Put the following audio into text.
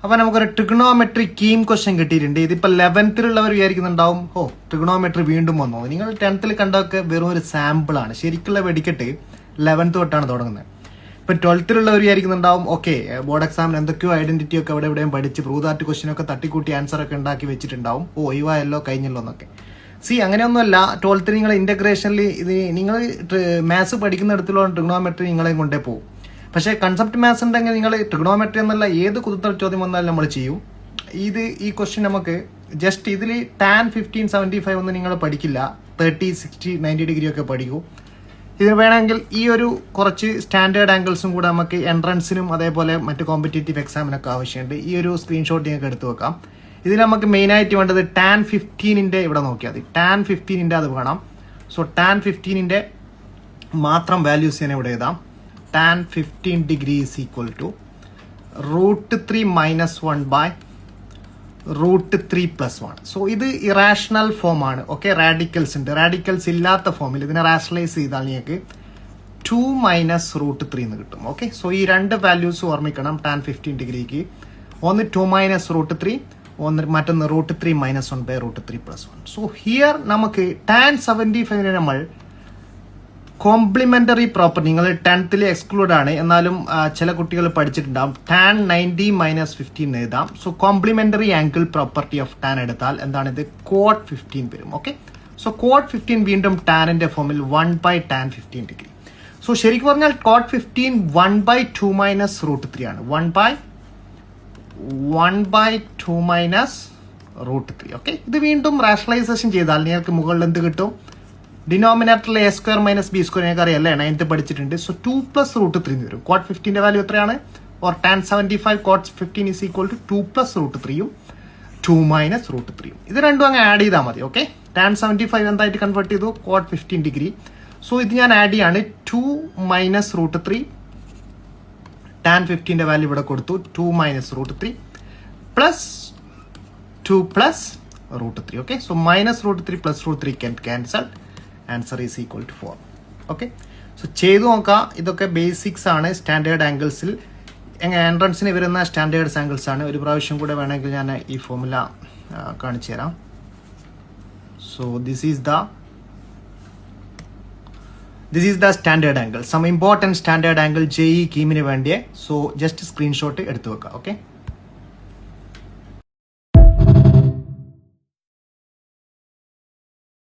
അപ്പൊ നമുക്കൊരു trigonometry KEAM question കിട്ടിയിട്ടുണ്ട്. ഇതിപ്പോ 11th വിചാരിക്കുന്നുണ്ടാവും, ട്രിഗണോമെട്രി വീണ്ടും വന്നോ. നിങ്ങൾ 10th കണ്ടൊക്കെ വെറും ഒരു സാമ്പിൾ ആണ്. ശരിക്കുള്ള വെടിക്കെട്ട് 11th തൊട്ടാണ് തുടങ്ങുന്നത്. ഇപ്പൊ 12th വിചാരിക്കുന്നുണ്ടാവും, ബോർഡ് എക്സാമിന് എന്തൊക്കെയോ ഐഡന്റിറ്റി ഒക്കെ എവിടെയും പഠിച്ച് പ്രൂദാർട്ട് ക്വസ്റ്റ്യൻ ഒക്കെ തട്ടിക്കൂട്ടി ആൻസർ ഒക്കെ ഉണ്ടാക്കി വെച്ചിട്ടുണ്ടാവും. ഒഴിവായല്ലോ കഴിഞ്ഞല്ലോ എന്നൊക്കെ. അങ്ങനെയൊന്നുമല്ല. 12th നിങ്ങൾ ഇന്റഗ്രേഷനിൽ ഇത് നിങ്ങൾ മാത്സ് പഠിക്കുന്നിടത്തിലുള്ള ട്രിഗണോമെട്രി നിങ്ങളെയും കൊണ്ടേ പോകും. പക്ഷേ കൺസെപ്റ്റ് മാത്സ് ഉണ്ടെങ്കിൽ നിങ്ങൾ ട്രിഗണോമെട്രി എന്നല്ല ഏത് കുതിർത്തൽ ചോദ്യം വന്നാലും നമ്മൾ ചെയ്യും. ഈ ക്വസ്റ്റ്യൻ നമുക്ക് ജസ്റ്റ് ഇതിൽ tan 15 75 ഒന്നും നിങ്ങൾ പഠിക്കില്ല. 30 60 90 ഡിഗ്രി ഒക്കെ പഠിക്കൂ. ഇതിന് വേണമെങ്കിൽ ഈ ഒരു കുറച്ച് സ്റ്റാൻഡേർഡ് ആംഗിൾസും കൂടെ നമുക്ക് എൻട്രൻസിനും അതേപോലെ മറ്റ് കോമ്പറ്റേറ്റീവ് എക്സാമിനൊക്കെ ആവശ്യമുണ്ട്. ഈ ഒരു സ്ക്രീൻഷോട്ട് നിങ്ങൾക്ക് എടുത്തു വെക്കാം. ഇതിൽ നമുക്ക് മെയിനായിട്ട് വേണ്ടത് tan 15 ഇവിടെ നോക്കിയാൽ മതി. tan 15 അത് വേണം. സോ tan 15 മാത്രം വാല്യൂസ് ഞാൻ ഇവിടെ എഴുതാം. tan 15 degree is equal to √3 minus 1 by √3 plus 1. So ഇത് ഇറാഷണൽ ഫോം ആണ്. റാഡിക്കൽസ് ഉണ്ട്. റാഡിക്കൽസ് ഇല്ലാത്ത ഫോമിൽ ഇതിനെ റാഷണലൈസ് ചെയ്താൽ നിങ്ങൾക്ക് 2 minus √3 എന്ന് കിട്ടും. സോ ഈ രണ്ട് വാല്യൂസ് ഓർമ്മിക്കണം tan 15 ഡിഗ്രിക്ക്. ഒന്ന് 2 minus √3, മറ്റൊന്ന് √3 minus 1 by √3 plus 1. So here നമുക്ക് tan 75 നമ്മൾ കോംപ്ലിമെന്ററി പ്രോപ്പർട്ടി, നിങ്ങൾ 10th എക്സ്ക്ലൂഡ് ആണ്, എന്നാലും ചില കുട്ടികൾ പഠിച്ചിട്ടുണ്ടാവും. tan 90 minus 15 എഴുതാം. So complementary angle property of tan എടുത്താൽ എന്താണ് ഇത്? cot 15 വരും. സോ cot 15 വീണ്ടും ടാനിന്റെ ഫോമിൽ 1 by tan 15 ഡിഗ്രി. സോ ശരിക്കും പറഞ്ഞാൽ cot 15 1 by 2 minus √3 ആണ്. 1 by 2 minus √3. ഇത് വീണ്ടും റാഷണലൈസേഷൻ ചെയ്താൽ നിങ്ങൾക്ക് മുകളിൽ എന്ത് കിട്ടും? ഡിനോമിനേറ്ററിൽ a² - b² ഞങ്ങൾക്ക് അറിയാം, 9th പഠിച്ചിട്ടുണ്ട്. സോ 2 plus √3 വരും. cot 15 വാല്യൂ എത്രയാണ്? tan 75 cot 15 is equal to 2 plus √3 2 minus √3. ഇത് രണ്ടും അങ്ങ് ആഡ് ചെയ്താൽ മതി. tan 75 എന്തായിട്ട് കൺവേർട്ട് ചെയ്തു? cot 15 degree. സോ ഇത് ഞാൻ ആഡ് ചെയ്യാണ്. 2 minus √3 tan 15 വാല്യൂ ഇവിടെ കൊടുത്തു. 2 minus √3 plus 2 plus √3. So minus √3 plus √3 can cancel. Answer is equal to 4. So ചെയ്തു നോക്കാം. ഇതൊക്കെ ബേസിക്സ് ആണ്. സ്റ്റാൻഡേർഡ് ആംഗിൾസിൽ എൻട്രൻസിന് വരുന്ന സ്റ്റാൻഡേർഡ് ആംഗിൾസ് ആണ്. ഒരു പ്രാവശ്യം കൂടെ വേണമെങ്കിൽ ഞാൻ ഈ ഫോർമുല കാണിച്ചു തരാം. So this is the standard angle. Some important standard angle JEE കീമിന് വേണ്ടിയേ. സോ ജസ്റ്റ് സ്ക്രീൻഷോട്ട് എടുത്തു വെക്കാം.